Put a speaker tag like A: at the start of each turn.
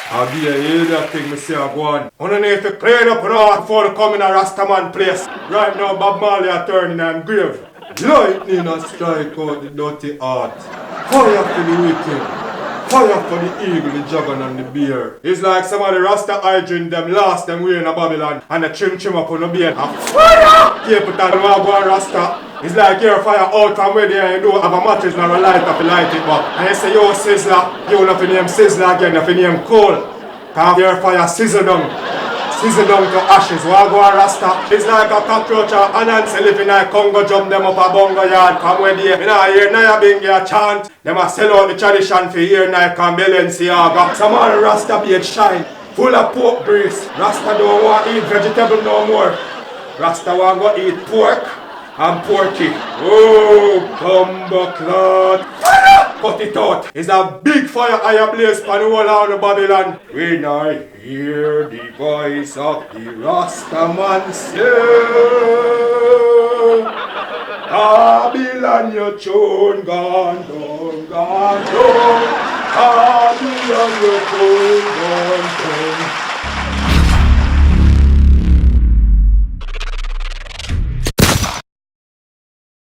A: I'll be a hear that thing, me say I go on. Underneath the clean up and all before they come in a Rastaman place. Right now, Bob Marley are turning them grave. Lightning a strike out the dirty heart. Fire for the wicked. Fire for the eagle, the dragon and the bear. It's like some of the Rasta hydrant them lost them way in a Babylon and the chim up on the beard. And fire! Keep it on one Rasta. It's like your fire out from where they don't have a mattress nor a light up to light it up. And you say, yo, Sizzler, you don't name Sizzler again, you name Cole. Cause your fire sizzle down. Sizzle down to ashes, what go a Rasta? It's like a cockroach or Anansi living like Congo jump them up a bongo yard. Come where they, you know, hear Naya Bingi a chant. Them a sell out the tradition for here Nike and Balenciaga. Some of the Rasta beard shine, full of pork grease. Rasta don't want to eat vegetable no more. Rasta want to eat pork and porky. Oh, bumbo clot. Cut it out. It's a big fire high blaze for the whole of the Babylon. When I hear the voice of the Rasta man say, Babylon, your throne gone down, gone down. Babylon, your throne gone down.